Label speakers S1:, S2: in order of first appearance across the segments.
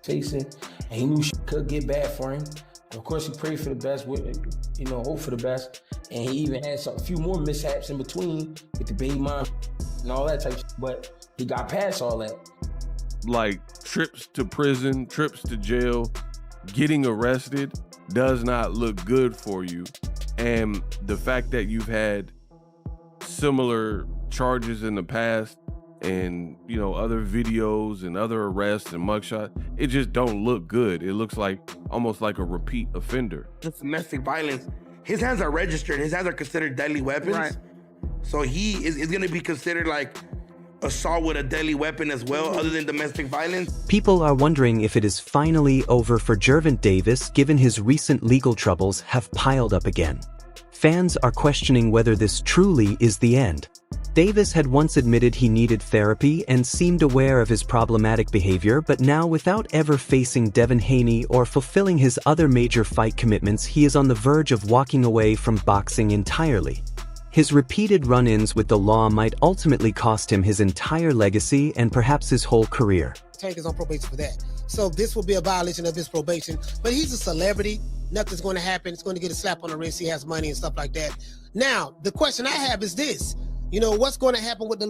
S1: facing, and he knew shit could get bad for him. Of course, he prayed for the best, hope for the best, and he even had a few more mishaps in between with the baby mom and all that type of shit, but he got past all that.
S2: Like trips to prison, trips to jail, getting arrested does not look good for you. And the fact that you've had similar charges in the past and, other videos and other arrests and mugshots, it just don't look good. It looks like almost like a repeat offender.
S3: Just domestic violence. His hands are registered. His hands are considered deadly weapons. Right. So he is going to be considered like assault with a deadly weapon as well, other than domestic violence.
S4: People are wondering if it is finally over for Gervonta Davis, given his recent legal troubles have piled up again. Fans are questioning whether this truly is the end. Davis had once admitted he needed therapy and seemed aware of his problematic behavior, but now, without ever facing Devin Haney or fulfilling his other major fight commitments, he is on the verge of walking away from boxing entirely. His repeated run-ins with the law might ultimately cost him his entire legacy and perhaps his whole career.
S5: Tank is on probation for that. So this will be a violation of his probation. But he's a celebrity. Nothing's going to happen. It's going to get a slap on the wrist. He has money and stuff like that. Now, the question I have is this. What's going to happen with the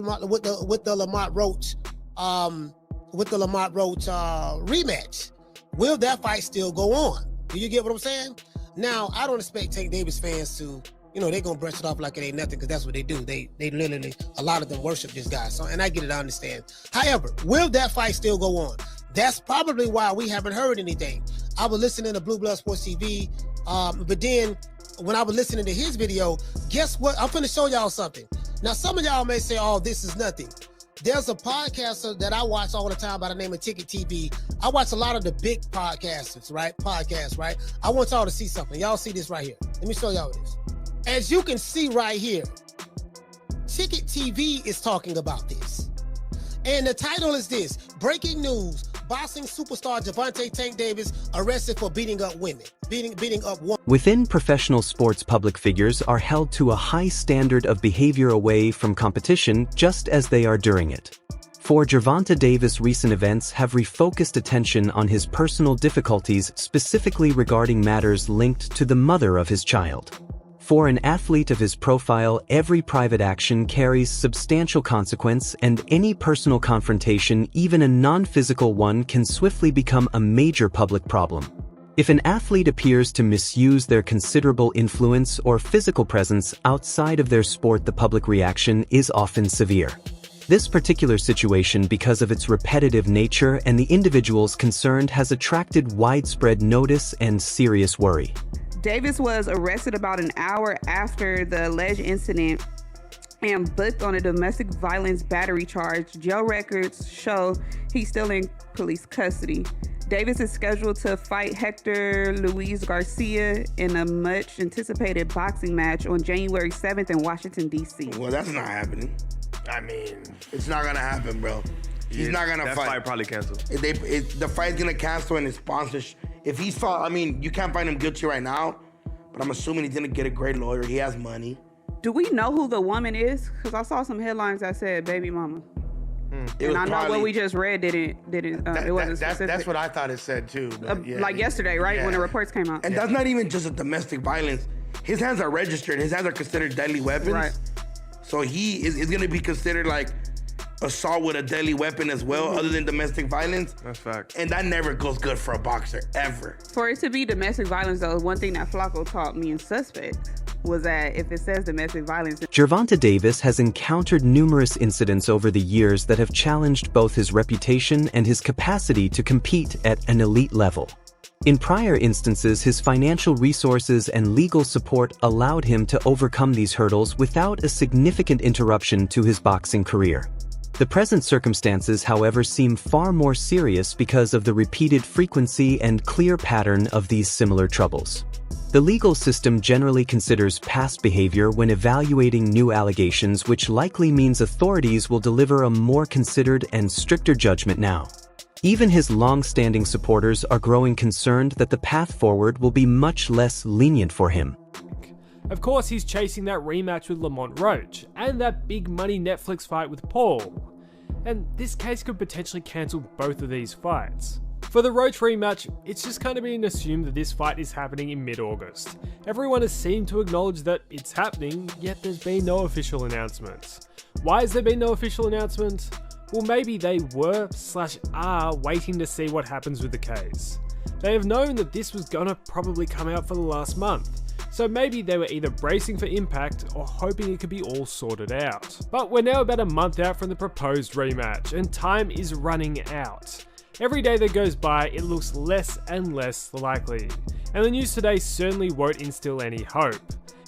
S5: Lamont Roach rematch? Will that fight still go on? Do you get what I'm saying? Now, I don't expect Tank Davis fans to, they're going to brush it off like it ain't nothing, because that's what they do. They literally, a lot of them worship this guy. So, and I get it, I understand. However, will that fight still go on? That's probably why we haven't heard anything. I was listening to Blue Blood Sports TV, but then when I was listening to his video, guess what? I'm going to show y'all something. Now, some of y'all may say, oh, this is nothing. There's a podcaster that I watch all the time by the name of Ticket TV. I watch a lot of the big podcasters, right? Podcasts, right? I want y'all to see something. Y'all see this right here. Let me show y'all this. As you can see right here, Ticket TV is talking about this. And the title is this: Breaking News, boxing superstar Gervonta Tank Davis arrested for beating up women. Beating up women.
S4: Within professional sports, public figures are held to a high standard of behavior away from competition, just as they are during it. For Gervonta Davis, recent events have refocused attention on his personal difficulties, specifically regarding matters linked to the mother of his child. For an athlete of his profile, every private action carries substantial consequence, and any personal confrontation, even a non-physical one, can swiftly become a major public problem. If an athlete appears to misuse their considerable influence or physical presence outside of their sport, the public reaction is often severe. This particular situation, because of its repetitive nature and the individuals concerned, has attracted widespread notice and serious worry.
S6: Davis was arrested about an hour after the alleged incident and booked on a domestic violence battery charge. Jail records show he's still in police custody. Davis is scheduled to fight Hector Luis Garcia in a much anticipated boxing match on January 7th in Washington, D.C.
S3: Well, that's not happening. I mean, it's not going to happen, bro. He's not going to fight.
S7: That fight probably canceled.
S3: The fight's going to cancel, and his sponsors. If he's fought, I mean, you can't find him guilty right now, but I'm assuming he's going to get a great lawyer. He has money.
S6: Do we know who the woman is? Because I saw some headlines that said baby mama. And I know what we just read it wasn't specific.
S7: That's what I thought it said too.
S6: Like yesterday, right? Yeah. When the reports came out.
S3: And that's not even just a domestic violence. His hands are registered. His hands are considered deadly weapons. Right. So he is going to be considered like assault with a deadly weapon as well, other than domestic violence.
S7: That's fact.
S3: And that never goes good for a boxer, ever.
S6: For it to be domestic violence, though, one thing that Flacco taught me in Suspect was that if it says domestic violence...
S4: Gervonta Davis has encountered numerous incidents over the years that have challenged both his reputation and his capacity to compete at an elite level. In prior instances, his financial resources and legal support allowed him to overcome these hurdles without a significant interruption to his boxing career. The present circumstances, however, seem far more serious because of the repeated frequency and clear pattern of these similar troubles. The legal system generally considers past behavior when evaluating new allegations, which likely means authorities will deliver a more considered and stricter judgment now. Even his long-standing supporters are growing concerned that the path forward will be much less lenient for him.
S8: Of course, he's chasing that rematch with Lamont Roach and that big money Netflix fight with Paul. And this case could potentially cancel both of these fights. For the Roach rematch, it's just kind of been assumed that this fight is happening in mid-August. Everyone has seemed to acknowledge that it's happening, yet there's been no official announcements. Why has there been no official announcements? Well, maybe they were/are waiting to see what happens with the case. They have known that this was gonna probably come out for the last month, so maybe they were either bracing for impact or hoping it could be all sorted out. But we're now about a month out from the proposed rematch, and time is running out. Every day that goes by, it looks less and less likely, and the news today certainly won't instill any hope.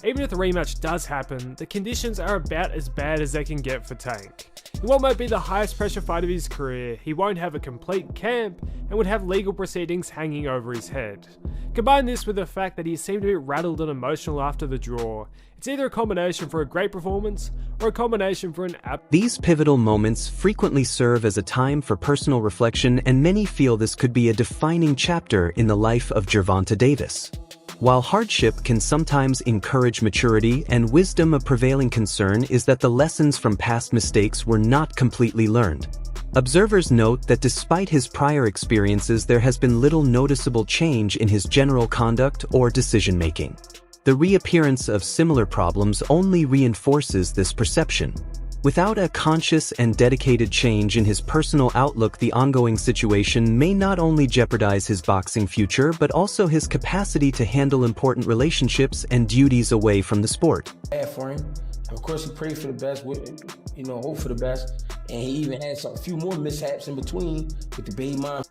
S8: Even if the rematch does happen, the conditions are about as bad as they can get for Tank. In what might be the highest pressure fight of his career, he won't have a complete camp and would have legal proceedings hanging over his head. Combine this with the fact that he seemed a bit rattled and emotional after the draw. It's either a combination for a great performance or a combination for an
S4: These pivotal moments frequently serve as a time for personal reflection, and many feel this could be a defining chapter in the life of Gervonta Davis. While hardship can sometimes encourage maturity, and wisdom, a prevailing concern is that the lessons from past mistakes were not completely learned. Observers note that despite his prior experiences, there has been little noticeable change in his general conduct or decision-making. The reappearance of similar problems only reinforces this perception. Without a conscious and dedicated change in his personal outlook, the ongoing situation may not only jeopardize his boxing future, but also his capacity to handle important relationships and duties away from the sport.
S1: Bad for him. Of course, he prayed for the best, hope for the best. And he even had a few more mishaps in between with the baby mom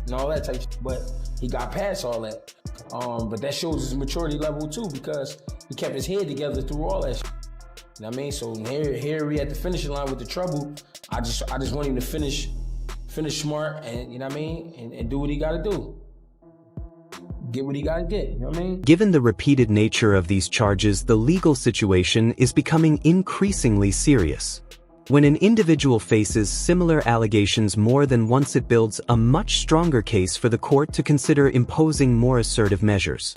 S1: and all that type of shit. But he got past all that. But that shows his maturity level too, because he kept his head together through all that shit. You know what I mean? So here we at the finishing line with the trouble. I just want him to finish smart, and you know what I mean, and do what he gotta do. Get what he gotta get, you know what I mean?
S4: Given the repeated nature of these charges, the legal situation is becoming increasingly serious. When an individual faces similar allegations more than once, it builds a much stronger case for the court to consider imposing more assertive measures.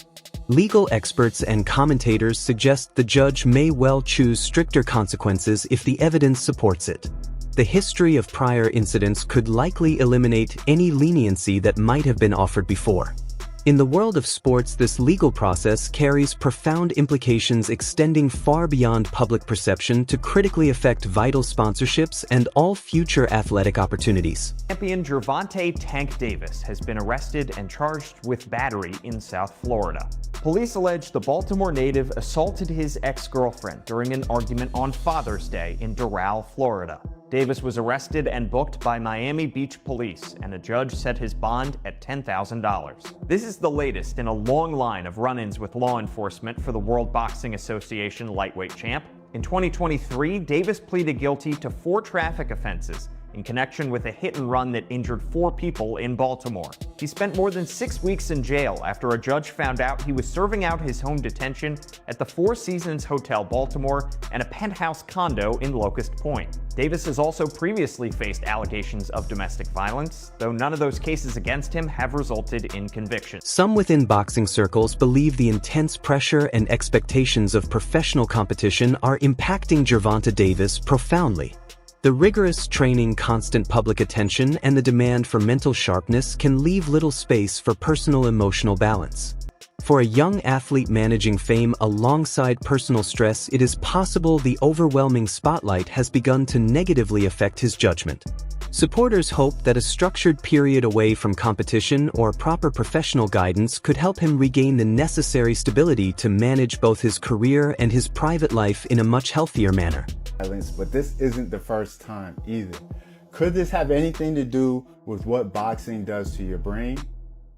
S4: Legal experts and commentators suggest the judge may well choose stricter consequences if the evidence supports it. The history of prior incidents could likely eliminate any leniency that might have been offered before. In the world of sports, this legal process carries profound implications extending far beyond public perception to critically affect vital sponsorships and all future athletic opportunities.
S9: Champion Gervonta "Tank" Davis has been arrested and charged with battery in South Florida. Police allege the Baltimore native assaulted his ex-girlfriend during an argument on Father's Day in Doral, Florida. Davis was arrested and booked by Miami Beach police, and a judge set his bond at $10,000. This is the latest in a long line of run-ins with law enforcement for the World Boxing Association lightweight champ. In 2023, Davis pleaded guilty to 4 traffic offenses in connection with a hit and run that injured 4 people in Baltimore. He spent more than 6 weeks in jail after a judge found out he was serving out his home detention at the Four Seasons Hotel Baltimore and a penthouse condo in Locust Point. Davis has also previously faced allegations of domestic violence, though none of those cases against him have resulted in conviction.
S4: Some within boxing circles believe the intense pressure and expectations of professional competition are impacting Gervonta Davis profoundly. The rigorous training, constant public attention, and the demand for mental sharpness can leave little space for personal emotional balance. For a young athlete managing fame alongside personal stress, it is possible the overwhelming spotlight has begun to negatively affect his judgment. Supporters hope that a structured period away from competition or proper professional guidance could help him regain the necessary stability to manage both his career and his private life in a much healthier manner.
S10: But this isn't the first time either. Could this have anything to do with what boxing does to your brain?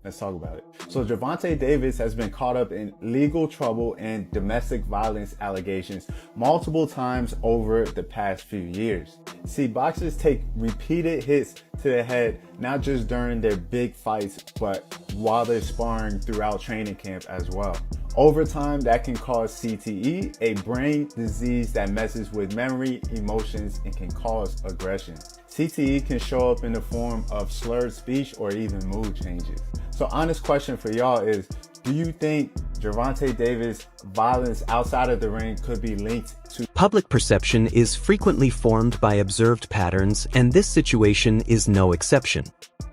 S10: Let's talk about it. So Gervonta Davis has been caught up in legal trouble and domestic violence allegations multiple times over the past few years. See, boxers take repeated hits to the head, not just during their big fights, but while they're sparring throughout training camp as well. Over time, that can cause CTE, a brain disease that messes with memory, emotions, and can cause aggression. CTE can show up in the form of slurred speech or even mood changes. So honest question for y'all is, do you think Gervonta Davis' violence outside of the ring could be linked to
S4: Public perception is frequently formed by observed patterns, and this situation is no exception.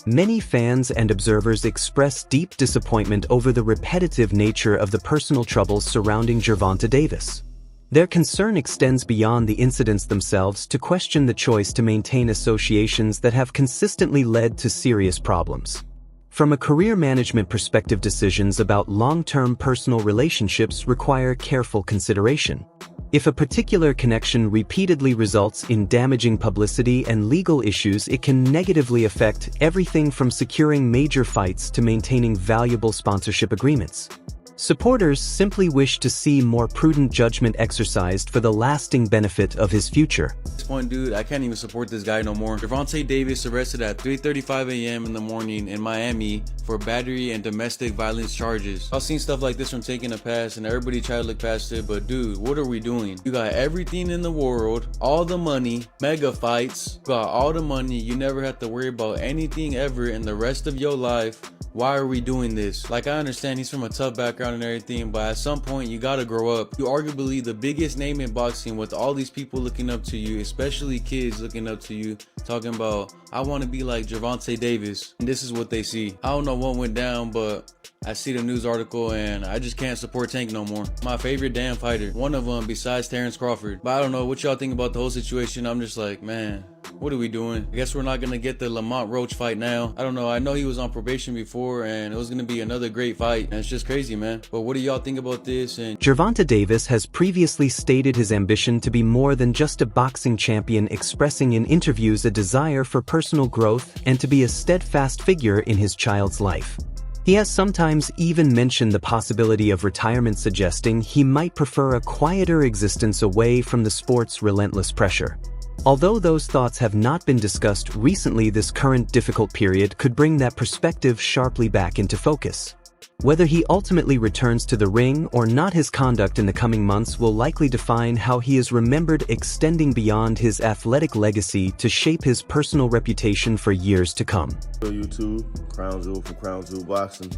S4: Many fans and observers express deep disappointment over the repetitive nature of the personal troubles surrounding Gervonta Davis. Their concern extends beyond the incidents themselves to question the choice to maintain associations that have consistently led to serious problems. From a career management perspective, decisions about long-term personal relationships require careful consideration. If a particular connection repeatedly results in damaging publicity and legal issues, it can negatively affect everything from securing major fights to maintaining valuable sponsorship agreements. Supporters simply wish to see more prudent judgment exercised for the lasting benefit of his future.
S11: At this point, dude, I can't even support this guy no more. Gervonta Davis arrested at 3:35 a.m. in the morning in Miami for battery and domestic violence charges. I've seen stuff like this from Taking a Pass, and everybody tried to look past it, but dude, what are we doing? You got everything in the world, all the money, mega fights, you got all the money, you never have to worry about anything ever in the rest of your life. Why are we doing this? Like, I understand he's from a tough background and everything, but at some point you gotta grow up. You arguably the biggest name in boxing, with all these people looking up to you, especially kids looking up to you, talking about, I want to be like Gervonta Davis, and this is what they see. I don't know what went down, but I see the news article and I just can't support Tank no more. My favorite damn fighter, one of them besides Terrence Crawford. But I don't know what y'all think about the whole situation. I'm just like, man, what are we doing? I guess we're not gonna get the Lamont Roach fight now. I don't know. I know he was on probation before and it was gonna be another great fight, and it's just crazy, man. But what do y'all think about this? And
S4: Gervonta Davis has previously stated his ambition to be more than just a boxing champion, expressing in interviews a desire for personal growth and to be a steadfast figure in his child's life. He has sometimes even mentioned the possibility of retirement, suggesting he might prefer a quieter existence away from the sport's relentless pressure. Although those thoughts have not been discussed recently, this current difficult period could bring that perspective sharply back into focus. Whether he ultimately returns to the ring or not, his conduct in the coming months will likely define how he is remembered, extending beyond his athletic legacy to shape his personal reputation for years to come.
S12: YouTube, Crown Jewel from Crown Jewel Boxing,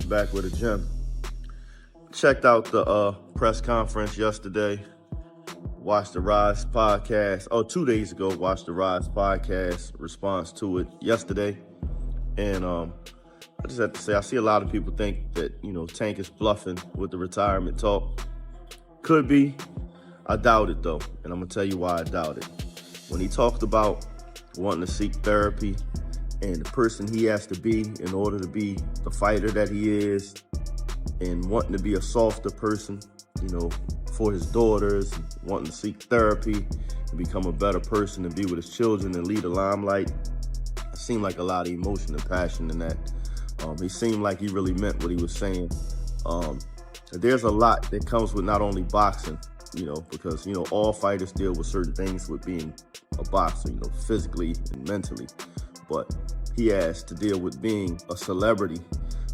S12: back with a gem. Checked out the press conference yesterday. Watched the Rise podcast, 2 days ago, watched the Rise podcast response to it yesterday. And I just have to say, I see a lot of people think that, Tank is bluffing with the retirement talk. Could be. I doubt it, though. And I'm going to tell you why I doubt it. When he talked about wanting to seek therapy and the person he has to be in order to be the fighter that he is, and wanting to be a softer person, for his daughters, wanting to seek therapy and become a better person and be with his children and lead the limelight, it seemed like a lot of emotion and passion in that. He seemed like he really meant what he was saying. There's a lot that comes with not only boxing, because, all fighters deal with certain things with being a boxer, physically and mentally. But he has to deal with being a celebrity,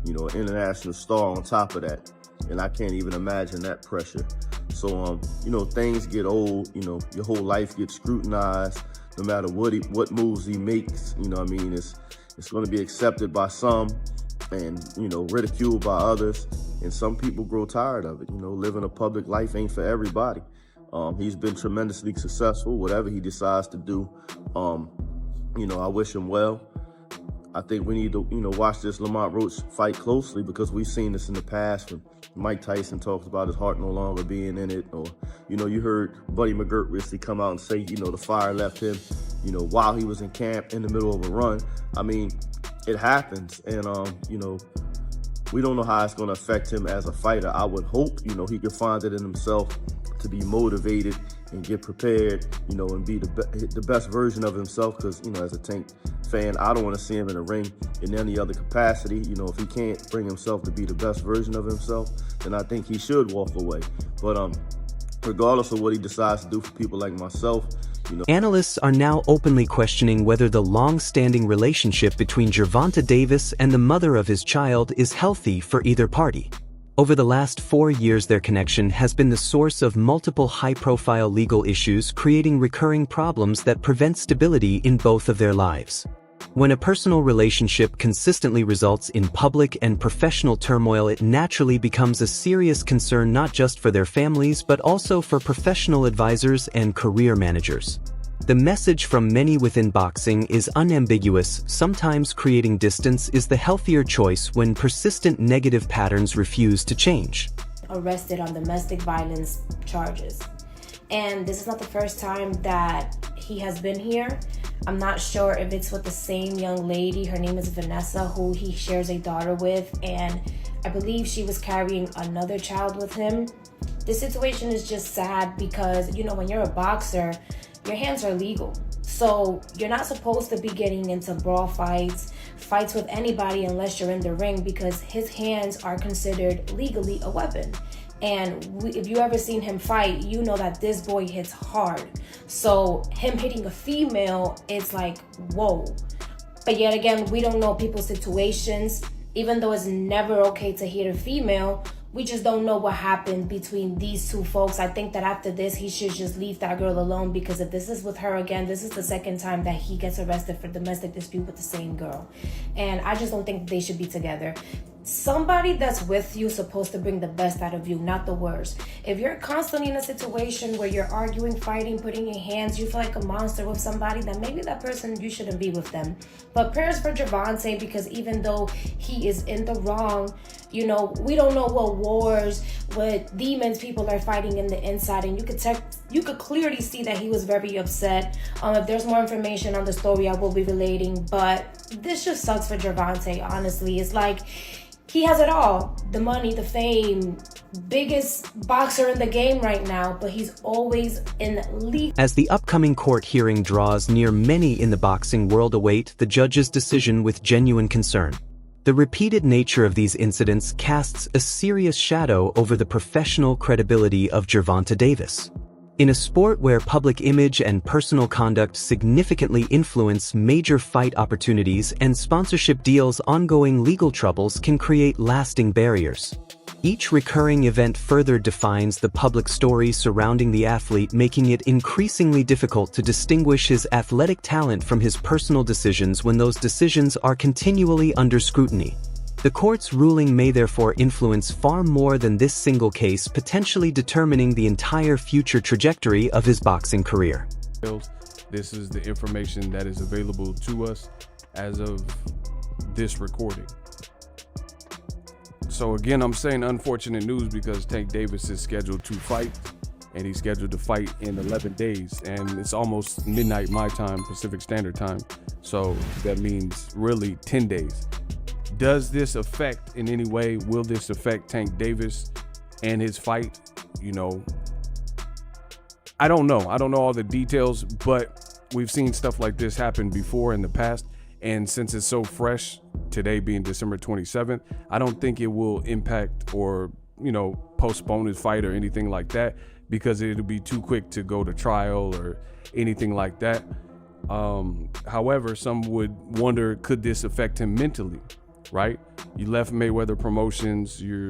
S12: an international star on top of that. And I can't even imagine that pressure. So, things get old, your whole life gets scrutinized, no matter what moves he makes, it's going to be accepted by some and, ridiculed by others. And some people grow tired of it. Living a public life ain't for everybody. He's been tremendously successful, whatever he decides to do. I wish him well. I think we need to, watch this Lamont Roach fight closely, because we've seen this in the past when Mike Tyson talks about his heart no longer being in it. Or, you heard Buddy McGirt recently come out and say, the fire left him, while he was in camp in the middle of a run. I mean, it happens. And, we don't know how it's going to affect him as a fighter. I would hope, he can find it in himself to be motivated and get prepared, and be the best version of himself. Because, as a Tank fan, I don't want to see him in a ring in any other capacity. If he can't bring himself to be the best version of himself, then I think he should walk away. But regardless of what he decides to do, for people like myself,
S4: Analysts are now openly questioning whether the long-standing relationship between Gervonta Davis and the mother of his child is healthy for either party. Over the last 4 years, their connection has been the source of multiple high-profile legal issues, creating recurring problems that prevent stability in both of their lives. When a personal relationship consistently results in public and professional turmoil, it naturally becomes a serious concern not just for their families but also for professional advisors and career managers. The message from many within boxing is unambiguous: sometimes creating distance is the healthier choice when persistent negative patterns refuse to change.
S13: Arrested on domestic violence charges. And this is not the first time that he has been here. I'm not sure if it's with the same young lady. Her name is Vanessa, who he shares a daughter with, and I believe she was carrying another child with him. This situation is just sad because, you know, when you're a boxer, your hands are legal. So you're not supposed to be getting into brawl fights with anybody unless you're in the ring, because his hands are considered legally a weapon. And if you ever seen him fight, you know that this boy hits hard. So him hitting a female, it's like, whoa. But yet again, we don't know people's situations. Even though it's never okay to hit a female, we just don't know what happened between these two folks. I think that after this, he should just leave that girl alone, because if this is with her again, this is the second time that he gets arrested for domestic dispute with the same girl. And I just don't think they should be together. Somebody that's with you is supposed to bring the best out of you, not the worst. If you're constantly in a situation where you're arguing, fighting, putting your hands, you feel like a monster with somebody, then maybe that person, you shouldn't be with them. But prayers for Gervonta, because even though he is in the wrong, you know, we don't know what wars, what demons people are fighting in the inside, and you could clearly see that he was very upset. If there's more information on the story, I will be relating, but this just sucks for Gervonta, honestly. It's like, he has it all: the money, the fame, biggest boxer in the game right now, but he's always in league.
S4: As the upcoming court hearing draws near, many in the boxing world await the judge's decision with genuine concern. The repeated nature of these incidents casts a serious shadow over the professional credibility of Gervonta Davis. In a sport where public image and personal conduct significantly influence major fight opportunities and sponsorship deals, ongoing legal troubles can create lasting barriers. Each recurring event further defines the public story surrounding the athlete, making it increasingly difficult to distinguish his athletic talent from his personal decisions when those decisions are continually under scrutiny. The court's ruling may therefore influence far more than this single case, potentially determining the entire future trajectory of his boxing career.
S2: This is the information that is available to us as of this recording. So again, I'm saying unfortunate news because Tank Davis is scheduled to fight, and he's scheduled to fight in 11 days, and it's almost midnight my time, Pacific Standard Time. So that means really 10 days. Does this affect in any way? Will this affect Tank Davis and his fight? You know, I don't know. I don't know all the details, but we've seen stuff like this happen before in the past. And since it's so fresh, today being December 27th, I don't think it will impact or, you know, postpone his fight or anything like that, because it'll be too quick to go to trial or anything like that. However, some would wonder, could this affect him mentally? Right? You left Mayweather Promotions, you're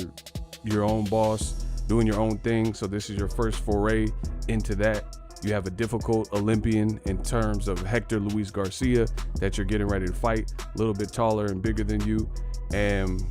S2: your own boss, doing your own thing. So this is your first foray into that. You have a difficult Olympian in terms of Hector Luis Garcia that you're getting ready to fight, a little bit taller and bigger than you. And,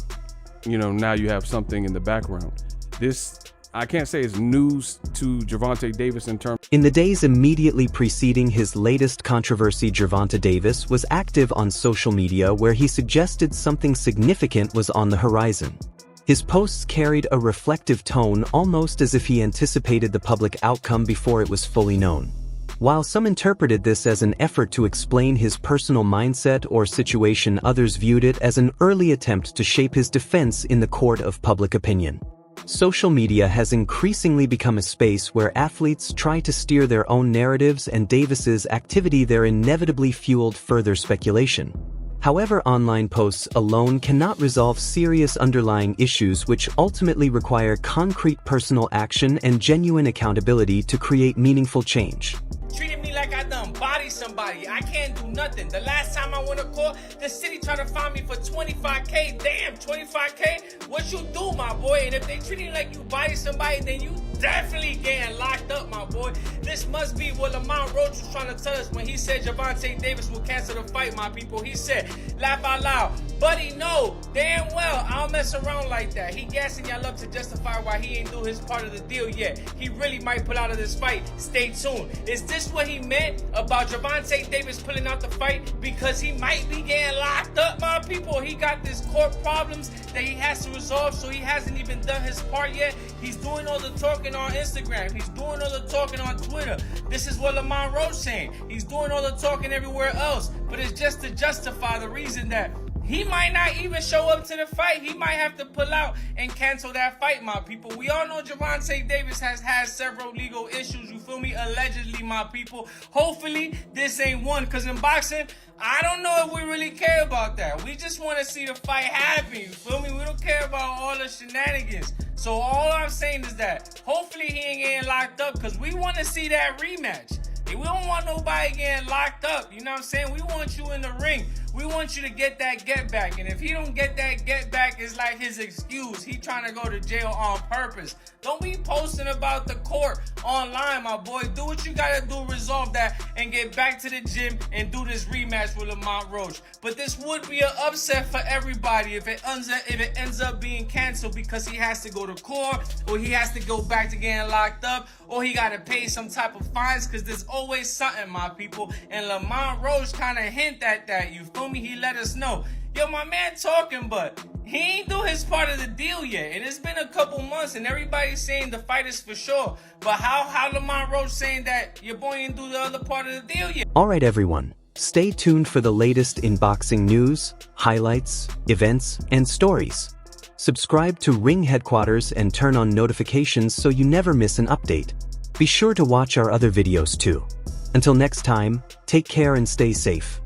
S2: you know, now you have something in the background. This, I can't say it's news to Gervonta Davis in terms.
S4: In the days immediately preceding his latest controversy, Gervonta Davis was active on social media, where he suggested something significant was on the horizon. His posts carried a reflective tone, almost as if he anticipated the public outcome before it was fully known. While some interpreted this as an effort to explain his personal mindset or situation, others viewed it as an early attempt to shape his defense in the court of public opinion. Social media has increasingly become a space where athletes try to steer their own narratives, and Davis's activity there inevitably fueled further speculation. However, online posts alone cannot resolve serious underlying issues, which ultimately require concrete personal action and genuine accountability to create meaningful change.
S14: Treated me like I done body somebody. I can't do nothing. The last time I went to court, the city tried to fine me for $25K. Damn, $25K? What you do, my boy? And if they treat you like you body somebody, then you definitely getting locked up, my boy. This must be what Lamont Roach was trying to tell us when he said Gervonta Davis will cancel the fight, my people. He said, laugh out loud. Buddy, no, damn well, I don't mess around like that. He gassing y'all up to justify why he ain't do his part of the deal yet. He really might pull out of this fight. Stay tuned. Is this what he meant about Gervonta Davis pulling out the fight? Because he might be getting locked up, my people. He got this court problems that he has to resolve, so he hasn't even done his part yet. He's doing all the talking on Instagram. He's doing all the talking on Twitter. This is what Lamont Roach saying. He's doing all the talking everywhere else, but it's just to justify the reason that he might not even show up to the fight. He might have to pull out and cancel that fight, my people. We all know Gervonta Davis has had several legal issues, you feel me? Allegedly, my people. Hopefully, this ain't one, because in boxing, I don't know if we really care about that. We just want to see the fight happen, you feel me? We don't care about all the shenanigans. So all I'm saying is that hopefully he ain't getting locked up, because we want to see that rematch. We don't want nobody getting locked up, you know what I'm saying? We want you in the ring. We want you to get that get back. And if he don't get that get back, it's like his excuse. He trying to go to jail on purpose. Don't be posting about the court online, my boy. Do what you gotta do, resolve that, and get back to the gym and do this rematch with Lamont Roach. But this would be an upset for everybody if it ends up being canceled, because he has to go to court, or he has to go back to getting locked up, or he gotta pay some type of fines, because there's always something, my people. And Lamont Roach kind of hint at that, you feel me? He let us know, yo, my man talking, but he ain't do his part of the deal yet. And it's been a couple months, and everybody's saying the fight is for sure. But how Lamont Roach saying that your boy ain't do the other part of the deal yet?
S4: Alright everyone, stay tuned for the latest in boxing news, highlights, events, and stories. Subscribe to Ring Headquaterzz and turn on notifications so you never miss an update. Be sure to watch our other videos too. Until next time, take care and stay safe.